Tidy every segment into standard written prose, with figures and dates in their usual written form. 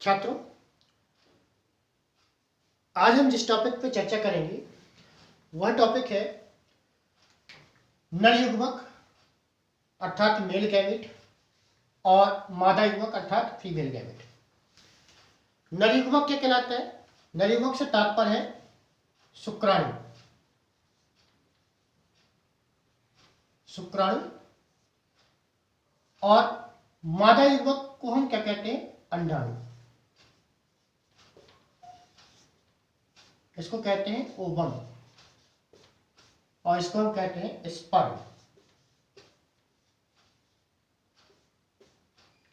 छात्रों, आज हम जिस टॉपिक पे चर्चा करेंगे वह टॉपिक है नर युग्मक अर्थात मेल गैमेट और मादा युग्मक अर्थात फीमेल गैमेट। नर युग्मक क्या कहलाता है? नर युग्मक से तात्पर्य है शुक्राणु। शुक्राणु और मादा युग्मक को हम क्या कहते हैं? अंडाणु। इसको कहते हैं ओवम और इसको हम कहते हैं स्पर्म।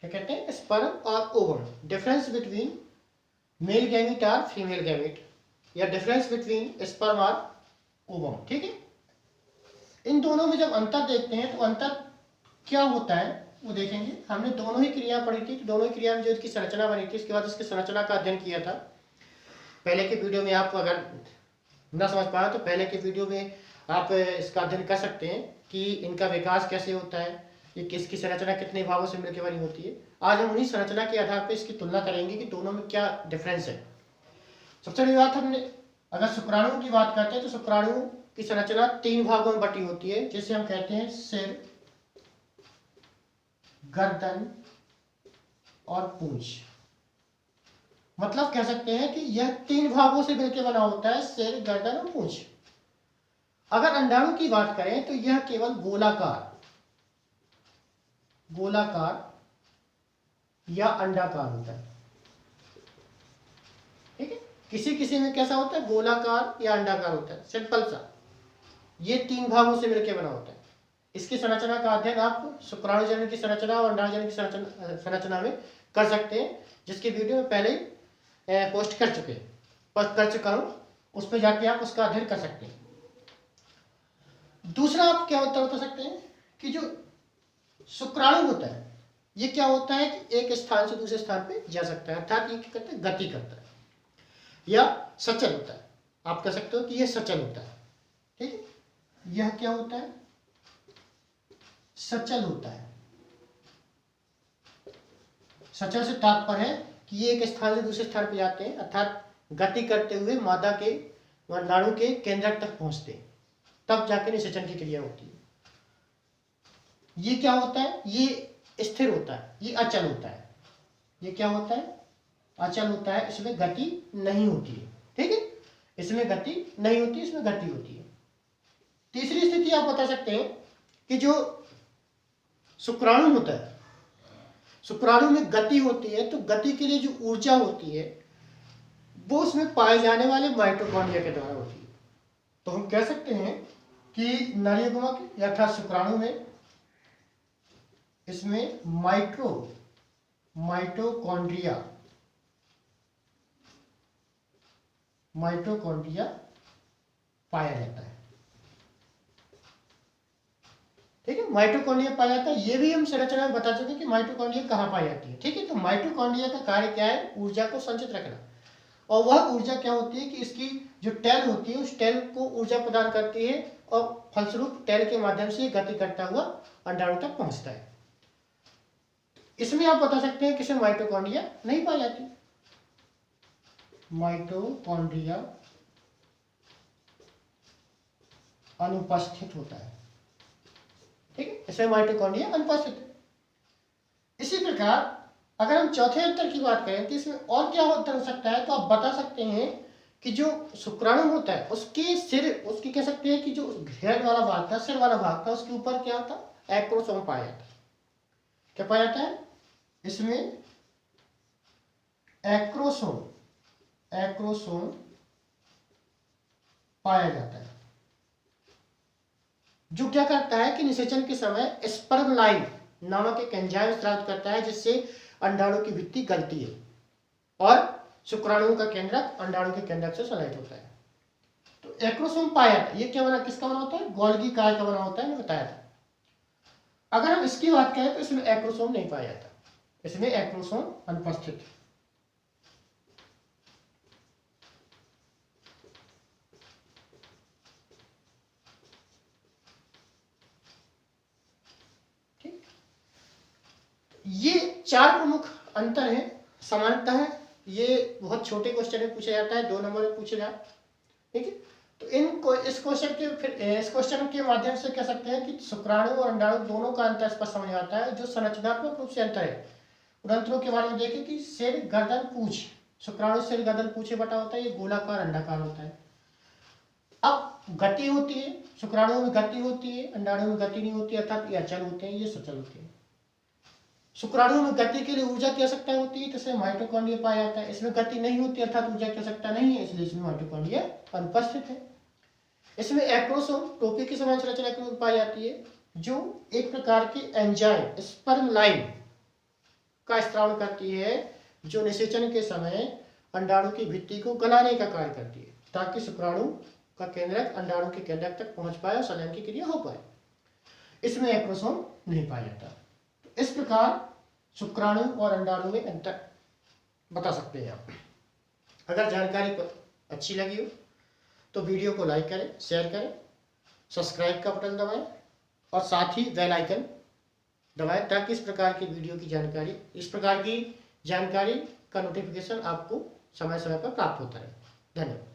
क्या कहते हैं? स्पर्म और ovum. Difference between male gamete और फीमेल गैमेट या डिफरेंस बिटवीन स्पर्म और ओवम। ठीक है, इन दोनों में जब अंतर देखते हैं तो अंतर क्या होता है वो देखेंगे। हमने दोनों ही क्रिया पढ़ी थी, दोनों ही क्रिया में जो इसकी संरचना बनी थी, इसके बाद इसकी संरचना का अध्ययन किया था। पहले के वीडियो में आप अगर न समझ पाए तो पहले के वीडियो में आप इसका अध्ययन कर सकते हैं कि इनका विकास कैसे होता है, ये किसकी संरचना कितने भागों से मिलकर बनी होती है। आज हम उन्हीं संरचना के आधार पर इसकी तुलना करेंगे कि दोनों में क्या डिफरेंस है। सबसे बड़ी बात, हमने अगर शुक्राणु की बात करते हैं तो शुक्राणु की संरचना 3 भागों में बटी होती है, जिसे हम कहते हैं सिर, गर्दन और पूंछ। मतलब कह सकते हैं कि यह 3 भागों से मिलकर बना होता है, सिर, गर्दन और पूंछ। अगर अंडाणु की बात करें तो यह केवल गोलाकार या अंडाकार होता है। ठीक है, किसी किसी में कैसा होता है? गोलाकार या अंडाकार होता है, सिंपल सा। ये 3 भागों से मिलकर बना होता है। इसकी संरचना का अध्ययन आप शुक्राणु जनन की संरचना और अंडाणु जनन की संरचना में कर सकते हैं, जिसकी वीडियो में पहले ही पोस्ट कर चुका हूं। उस पर जाके आप उसका अध्ययन कर सकते हैं। दूसरा आप क्या बता सकते हैं कि जो शुक्राणु होता है ये क्या होता है कि एक स्थान से दूसरे स्थान पे जा सकता है, अर्थात ये क्या करता है? गति करता है या सचल होता है। आप कह सकते हो कि यह सचल होता है। ठीक है, यह क्या होता है? सचल होता है। सचल से तात्पर्य है कि ये एक स्थान से दूसरे स्थान पर जाते हैं, अर्थात गति करते हुए मादा के नाड़ु के केंद्रक तक पहुंचते हैं, तब जाकर निषेचन की क्रिया होती है। ये क्या होता है? ये स्थिर होता है, ये अचल होता है। ये क्या होता है? अचल होता है, इसमें गति नहीं होती है। ठीक है, इसमें गति नहीं होती, इसमें गति होती है। तीसरी स्थिति आप बता सकते हैं कि जो शुक्राणु होता है, शुक्राणु में गति होती है, तो गति के लिए जो ऊर्जा होती है वो उसमें पाए जाने वाले माइटोकॉन्ड्रिया के द्वारा होती है। तो हम कह सकते हैं कि नर युग्मक अर्थात शुक्राणु में इसमें माइटोकॉन्ड्रिया पाया जाता है। ठीक है, माइटोकॉन्ड्रिया पाया जाता है। ये भी हम संरचना में बता चुके कि माइटोकॉन्ड्रिया कहाँ पाई जाती है। ठीक है, तो माइटोकॉन्ड्रिया का कार्य क्या है? ऊर्जा को संचित रखना। और वह ऊर्जा क्या होती है कि इसकी जो टेल होती है उस टेल को ऊर्जा प्रदान करती है और फलस्वरूप टेल के माध्यम से गति करता हुआ अंडाणु तक पहुंचता है। इसमें आप बता सकते हैं किसमें माइटोकॉन्ड्रिया नहीं पाई जाती। माइटोकॉन्ड्रिया अनुपस्थित होता है। ठीक है, इसमें माइटोकॉन्ड्रिया अनुपस्थित है। इसी प्रकार अगर हम चौथे अंतर की बात करें तो इसमें और क्या अंतर हो सकता है, तो आप बता सकते हैं कि जो शुक्राणु होता है उसके सिर, उसकी कह सकते हैं कि जो हेड वाला भाग था, सिर वाला भाग था, उसके ऊपर क्या था? एक्रोसोम पाया जाता है। क्या पाया जाता है? इसमें एक्रोसोम पाया जाता है, जो क्या करता है कि निषेचन के समय स्पर्म लाइन नामक एक एंजाइम स्रावित करता है, जिससे अंडाणु की भित्ति गलती है और शुक्राणु का केंद्रक अंडाणु के केंद्रक से संलयित होता है। तो एक्रोसोम पाया जाता है। ये क्या बना, किसका बना होता है? गोल्गी काय का बना होता है, मैंने बताया था। अगर हम इसकी बात करें तो इसमें एक्रोसोम नहीं पाया जाता, इसमें एक्रोसोम अनुपस्थित है। ठीक, ये 4 प्रमुख अंतर है, समानता है ये बहुत छोटे क्वेश्चन में पूछा जाता है, 2 नंबर में पूछेगा, ठीक है। तो इस क्वेश्चन के माध्यम से कह सकते हैं कि शुक्राणु और अंडाणु दोनों का अंतर स्पष्ट समझ आता है। जो संरचनात्मक रूप से अंतर है उन अंतरों के बारे में देखें कि सिर गर्दन पूंछ, शुक्राणु सिर गर्दन पूंछे बटा होता है, ये गोलाकार अंडाकार होता है। अब गति होती है, शुक्राणु में गति होती है, अंडाणु में गति नहीं होती, अर्थात ये अचल होते हैं, ये सचल होते हैं। शुक्राणु में गति के लिए ऊर्जा की आवश्यकता होती है, जिसमें माइटोकॉन्ड्रिया पाया जाता है। इसमें गति नहीं होती अर्थात ऊर्जा की आवश्यकता नहीं है, इसलिए इसमें माइटोकॉन्ड्रिया अनुपस्थित है। इसमें एक्रोसोम टोपी की समान संरचना के रूप में पाई जाती है, जो एक प्रकार की एंजाइम स्पर्म लाइन का स्त्राव करती है, जो निषेचन के समय अंडाणु की भित्ति को गलाने का कार्य करती है, ताकि शुक्राणु का केंद्रक अंडाणु के केंद्रक तक पहुंच पाए और संलयन की क्रिया हो पाए। इसमें एक्रोसोम नहीं पाया जाता। तो इस प्रकार शुक्राणु और अंडाणु में अंतर बता सकते हैं आप। अगर जानकारी अच्छी लगी हो तो वीडियो को लाइक करें, शेयर करें, सब्सक्राइब का बटन दबाएं और साथ ही बेल आइकन दबाएं, ताकि इस प्रकार की जानकारी का नोटिफिकेशन आपको समय समय पर प्राप्त होता रहे। धन्यवाद।